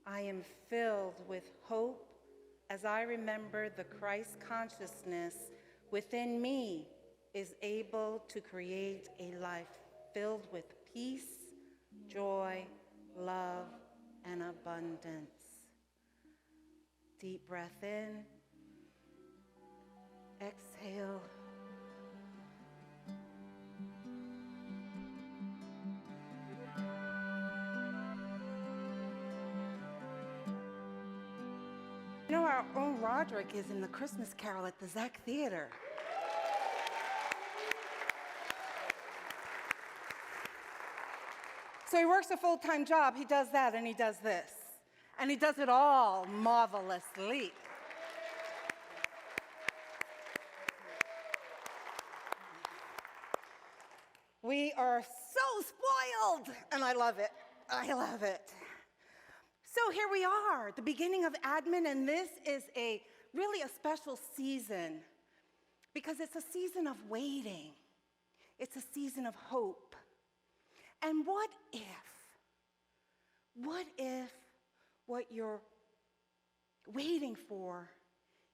I am filled with hope as I remember the Christ consciousness within me is able to create a life filled with peace, joy, love, and abundance. Deep breath in, exhale. You know, our own Roderick is in the Christmas Carol at the Zach Theater. So he works a full-time job, he does that, and he does this. And he does it all marvelously. We are so spoiled, and I love it. I love it. So here we are, the beginning of Advent, and this is really a special season because it's a season of waiting. It's a season of hope. And what if what you're waiting for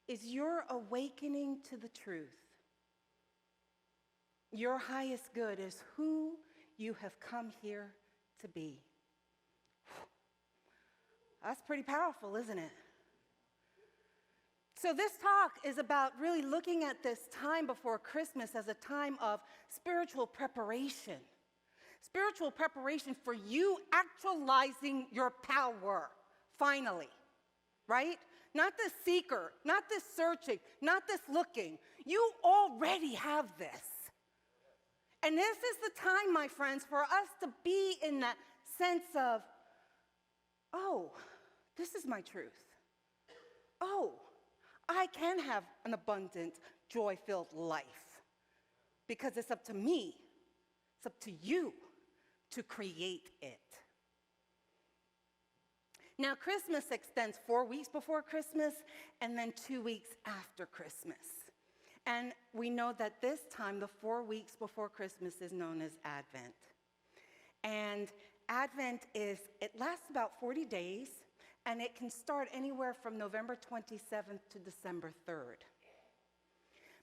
is your awakening to the truth? Your highest good is who you have come here to be. That's pretty powerful, isn't it? So this talk is about really looking at this time before Christmas as a time of spiritual preparation. Spiritual preparation for you actualizing your power, finally, right? Not this seeker, not this searching, not this looking. You already have this. And this is the time, my friends, for us to be in that sense of, oh, this is my truth. Oh, I can have an abundant, joy-filled life because it's up to me, it's up to you to create it. Now, Christmas extends 4 weeks before Christmas and then 2 weeks after Christmas. And we know that this time, the 4 weeks before Christmas, is known as Advent. And Advent it lasts about 40 days, and it can start anywhere from November 27th to December 3rd.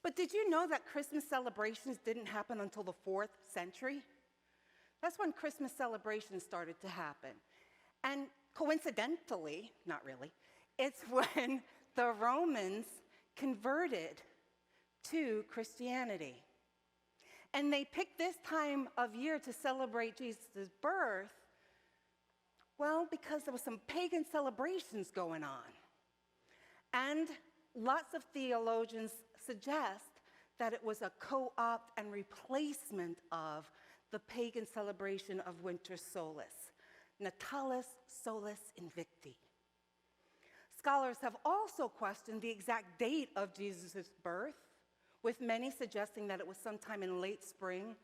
But did you know that Christmas celebrations didn't happen until the 4th century? That's when Christmas celebrations started to happen. And coincidentally, not really, it's when the Romans converted to Christianity. And they picked this time of year to celebrate Jesus' birth, well, because there was some pagan celebrations going on. And lots of theologians suggest that it was a co-opt and replacement of the pagan celebration of winter solace, Natalis Solis Invicti. Scholars have also questioned the exact date of Jesus' birth, with many suggesting that it was sometime in late spring,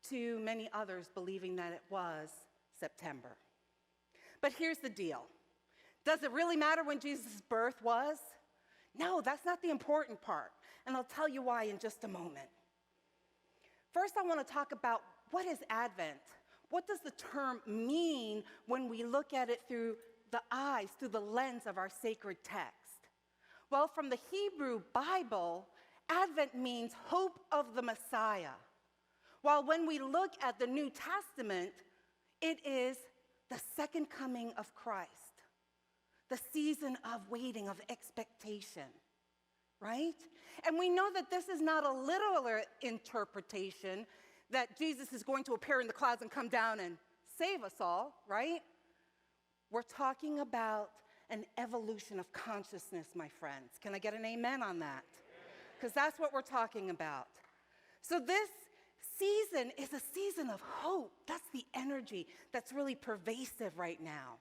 to many others believing that it was September. But here's the deal. Does it really matter when Jesus' birth was? No, that's not the important part, and I'll tell you why in just a moment. First, I want to talk about what is Advent? What does the term mean when we look at it through the eyes, through the lens of our sacred text? Well, from the Hebrew Bible, Advent means hope of the Messiah. While when we look at the New Testament, it is the second coming of Christ, the season of waiting, of expectation, right? And we know that this is not a literal interpretation that Jesus is going to appear in the clouds and come down and save us all, right? We're talking about an evolution of consciousness, my friends. Can I get an amen on that? Because that's what we're talking about. So this season is a season of hope. That's the energy that's really pervasive right now.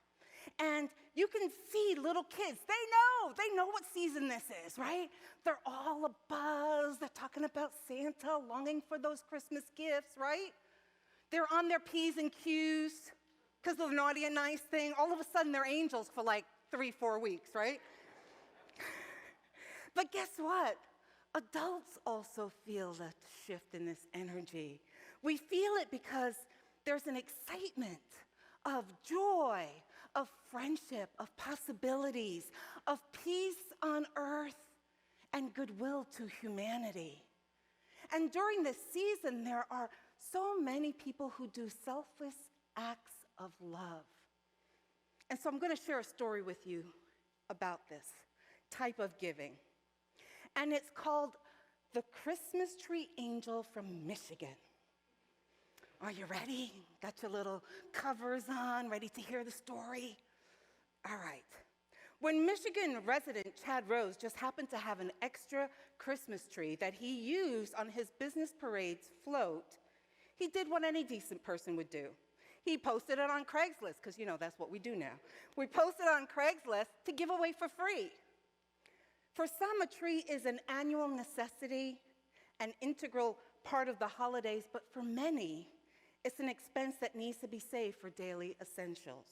And you can see little kids, they know what season this is, right? They're all abuzz. They're talking about Santa, longing for those Christmas gifts, right? They're on their P's and Q's because of the naughty and nice thing. All of a sudden, they're angels for like 3-4 weeks, right? But guess what? Adults also feel that shift in this energy. We feel it because there's an excitement of joy, of friendship, of possibilities, of peace on earth, and goodwill to humanity. And during this season, there are so many people who do selfless acts of love. And so I'm going to share a story with you about this type of giving. And it's called The Christmas Tree Angel from Michigan. Are you ready? Got your little covers on, ready to hear the story? All right. When Michigan resident Chad Rose just happened to have an extra Christmas tree that he used on his business parade's float, he did what any decent person would do. He posted it on Craigslist, because that's what we do now. We posted on Craigslist to give away for free. For some, a tree is an annual necessity, an integral part of the holidays, but for many, it's an expense that needs to be saved for daily essentials.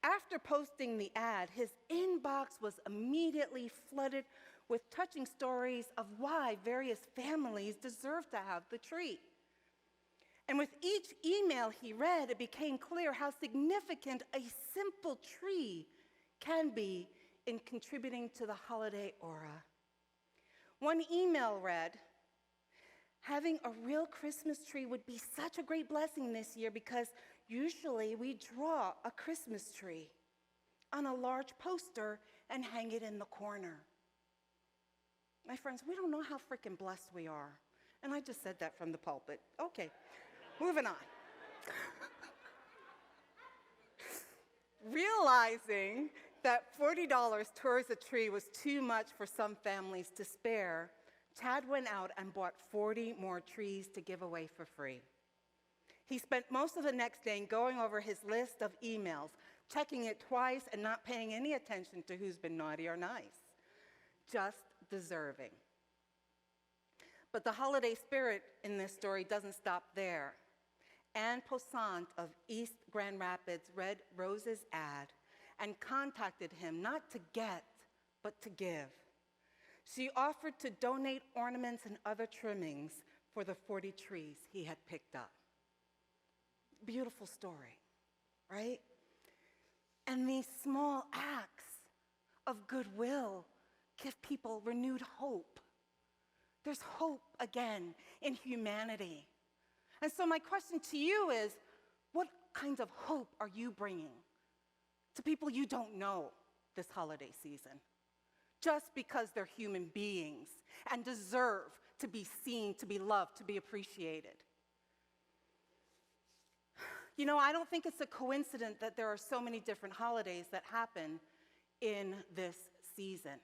After posting the ad, his inbox was immediately flooded with touching stories of why various families deserve to have the tree. And with each email he read, it became clear how significant a simple tree can be in contributing to the holiday aura. One email read, "Having a real Christmas tree would be such a great blessing this year because usually we draw a Christmas tree on a large poster and hang it in the corner." My friends, we don't know how freaking blessed we are. And I just said that from the pulpit. Okay, moving on. Realizing that $40 towards a tree was too much for some families to spare, Chad went out and bought 40 more trees to give away for free. He spent most of the next day going over his list of emails, checking it twice and not paying any attention to who's been naughty or nice, just deserving. But the holiday spirit in this story doesn't stop there. Anne Posant of East Grand Rapids read Rose's ad and contacted him not to get, but to give. She offered to donate ornaments and other trimmings for the 40 trees he had picked up. Beautiful story, right? And these small acts of goodwill give people renewed hope. There's hope again in humanity. And so my question to you is, what kinds of hope are you bringing to people you don't know this holiday season? Just because they're human beings and deserve to be seen, to be loved, to be appreciated. I don't think it's a coincidence that there are so many different holidays that happen in this season.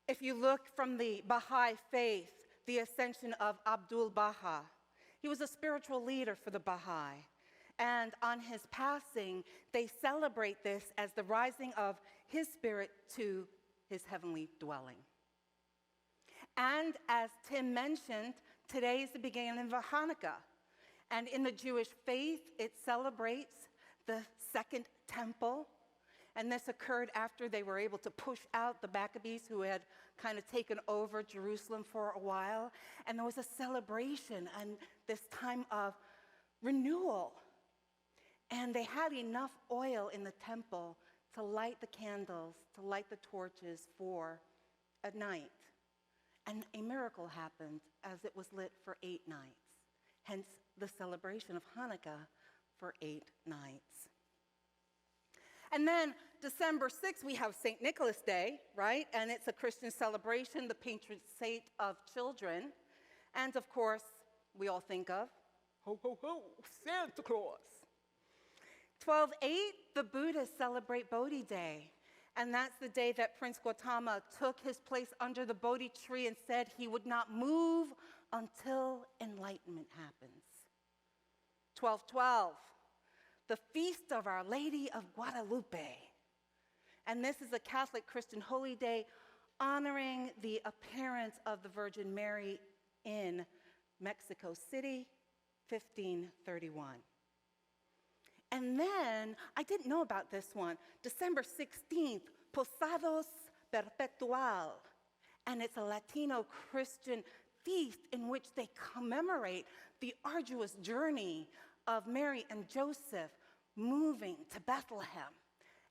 If you look from the Baha'i faith, the ascension of Abdul Baha, he was a spiritual leader for the Baha'i. And on his passing, they celebrate this as the rising of his spirit to his heavenly dwelling. And as Tim mentioned, today is the beginning of Hanukkah. And in the Jewish faith, it celebrates the second temple. And this occurred after they were able to push out the Maccabees who had kind of taken over Jerusalem for a while. And there was a celebration and this time of renewal. And they had enough oil in the temple to light the candles, to light the torches for a night. And a miracle happened as it was lit for 8 nights. Hence the celebration of Hanukkah for 8 nights. And then December 6th, we have St. Nicholas Day, right? And it's a Christian celebration, the patron saint of children. And of course, we all think of, ho, ho, ho, Santa Claus. 12/8, the Buddhists celebrate Bodhi Day. And that's the day that Prince Gautama took his place under the Bodhi tree and said he would not move until enlightenment happens. 12/12, the feast of Our Lady of Guadalupe. And this is a Catholic Christian holy day honoring the appearance of the Virgin Mary in Mexico City, 1531. And then, I didn't know about this one, December 16th, Posados Perpetual. And it's a Latino Christian feast in which they commemorate the arduous journey of Mary and Joseph moving to Bethlehem.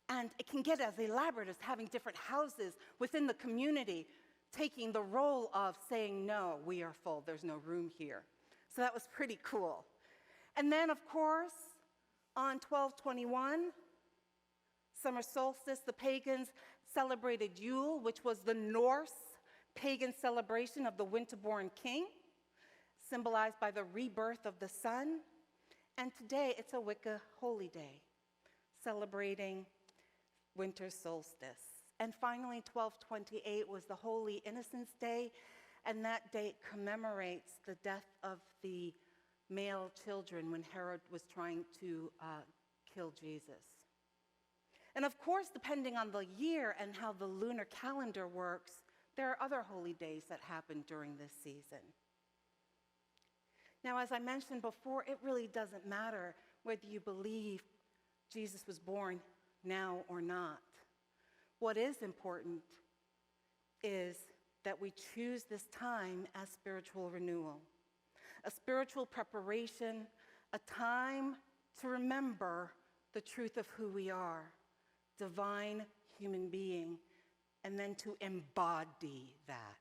And it can get as elaborate as having different houses within the community taking the role of saying, no, we are full, there's no room here. So that was pretty cool. And then, of course, on 12/21, summer solstice, the pagans celebrated Yule, which was the Norse pagan celebration of the winter-born king, symbolized by the rebirth of the sun. And today, it's a Wicca holy day, celebrating winter solstice. And finally, 12/28 was the Holy Innocents' Day, and that date commemorates the death of the male children when Herod was trying to kill Jesus. And of course, depending on the year and how the lunar calendar works, there are other holy days that happen during this season. Now, as I mentioned before, it really doesn't matter whether you believe Jesus was born now or not. What is important is that we choose this time as spiritual renewal, a spiritual preparation, a time to remember the truth of who we are, divine human being, and then to embody that.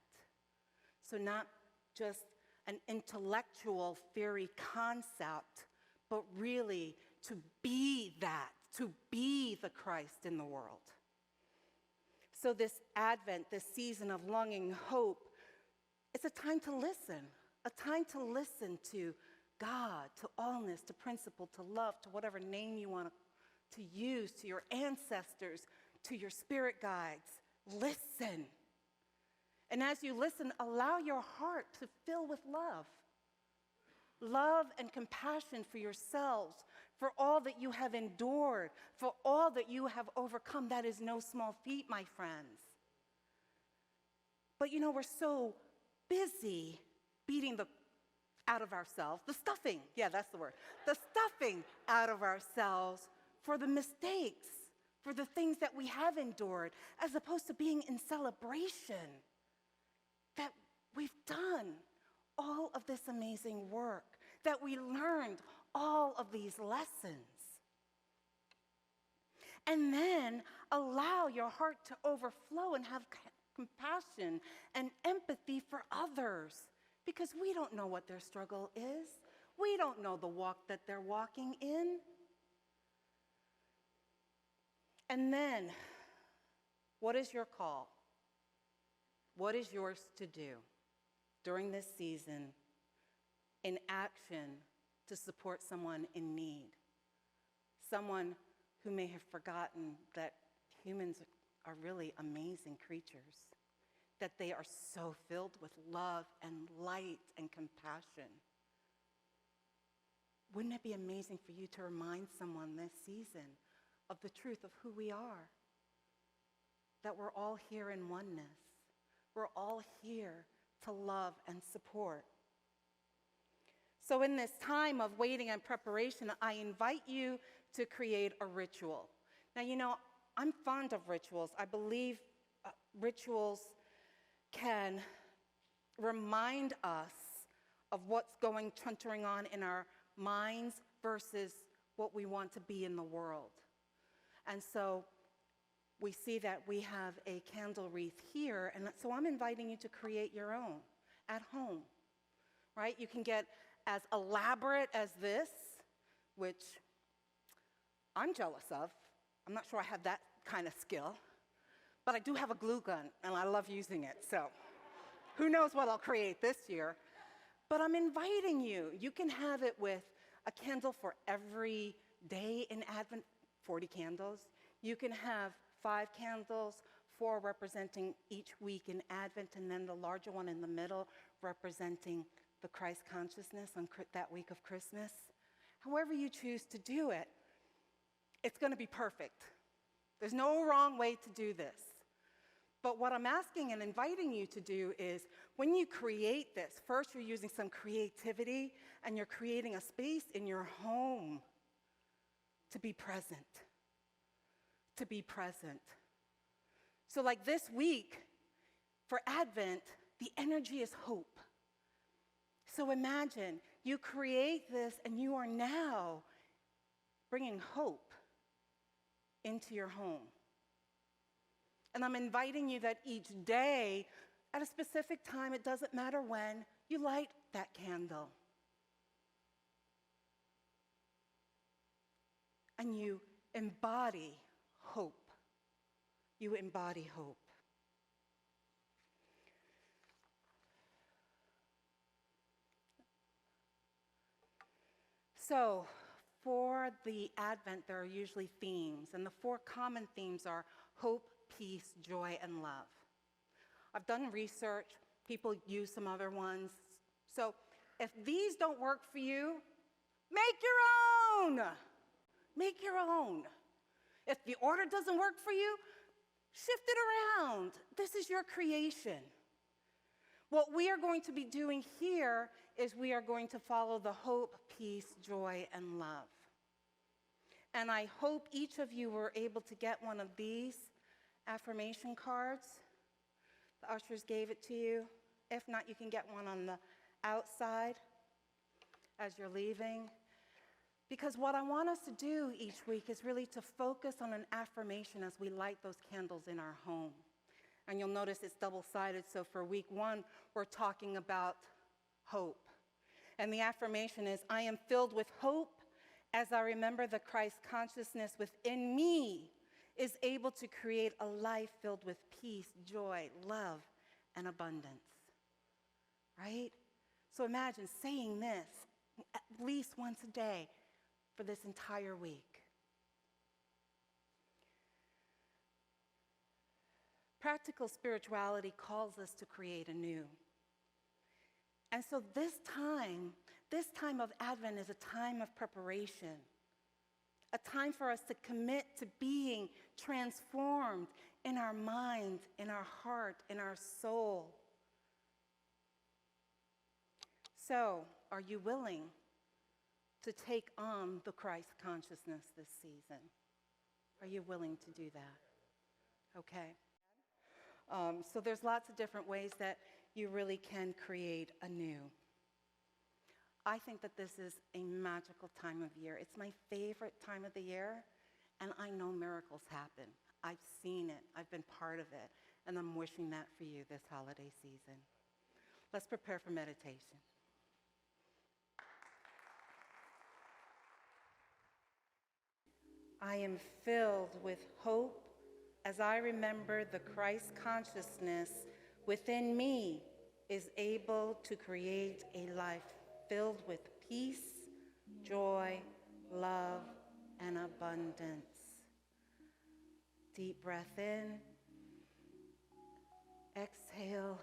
So not just an intellectual theory concept, but really to be that, to be the Christ in the world. So this Advent, this season of longing hope, it's a time to listen to God, to allness, to principle, to love, to whatever name you want to use, to your ancestors, to your spirit guides. Listen. And as you listen, allow your heart to fill with love. Love and compassion for yourselves, for all that you have endured, for all that you have overcome. That is no small feat, my friends. But we're so busy beating the out of ourselves, the stuffing out of ourselves for the mistakes, for the things that we have endured, as opposed to being in celebration that we've done all of this amazing work, that we learned all of these lessons. And then allow your heart to overflow and have compassion and empathy for others, because we don't know what their struggle is. We don't know the walk that they're walking in. And then, what is your call? What is yours to do during this season in action to support someone in need? Someone who may have forgotten that humans are really amazing creatures, that they are so filled with love and light and compassion. Wouldn't it be amazing for you to remind someone this season of the truth of who we are? That we're all here in oneness. We're all here to love and support. So in this time of waiting and preparation, I invite you to create a ritual. Now, I'm fond of rituals. I believe rituals can remind us of what's chuntering on in our minds versus what we want to be in the world. And so we see that we have a candle wreath here, and so I'm inviting you to create your own at home, right? You can get as elaborate as this, which I'm jealous of. I'm not sure I have that kind of skill, but I do have a glue gun, and I love using it, so who knows what I'll create this year. But I'm inviting you. You can have it with a candle for every day in Advent, 40 candles. You can have 5 candles, 4 representing each week in Advent, and then the larger one in the middle representing the Christ consciousness on that week of Christmas. However you choose to do it, it's going to be perfect. There's no wrong way to do this. But what I'm asking and inviting you to do is, when you create this, first you're using some creativity, and you're creating a space in your home to be present. To be present. So like this week, for Advent, the energy is hope. So imagine you create this, and you are now bringing hope into your home. And I'm inviting you that each day, at a specific time, it doesn't matter when, you light that candle. And you embody hope. You embody hope. So, for the Advent, there are usually themes, and the 4 common themes are hope, peace, joy, and love. I've done research. People use some other ones. So, if these don't work for you, make your own. Make your own. If the order doesn't work for you, shift it around. This is your creation. What we are going to be doing here is we are going to follow the hope, peace, joy, and love. And I hope each of you were able to get one of these affirmation cards. The ushers gave it to you. If not, you can get one on the outside as you're leaving. Because what I want us to do each week is really to focus on an affirmation as we light those candles in our home. And you'll notice it's double-sided, so for week 1, we're talking about hope. And the affirmation is, I am filled with hope as I remember the Christ consciousness within me is able to create a life filled with peace, joy, love, and abundance. Right? So imagine saying this at least once a day for this entire week. Practical spirituality calls us to create anew. And so this time of Advent is a time of preparation, a time for us to commit to being transformed in our mind, in our heart, in our soul. So, are you willing to take on the Christ consciousness this season? Are you willing to do that? Okay. So there's lots of different ways that you really can create anew. I think that this is a magical time of year. It's my favorite time of the year, and I know miracles happen. I've seen it. I've been part of it, and I'm wishing that for you this holiday season. Let's prepare for meditation. I am filled with hope as I remember the Christ consciousness within me is able to create a life filled with peace, joy, love, and abundance. Deep breath in, exhale,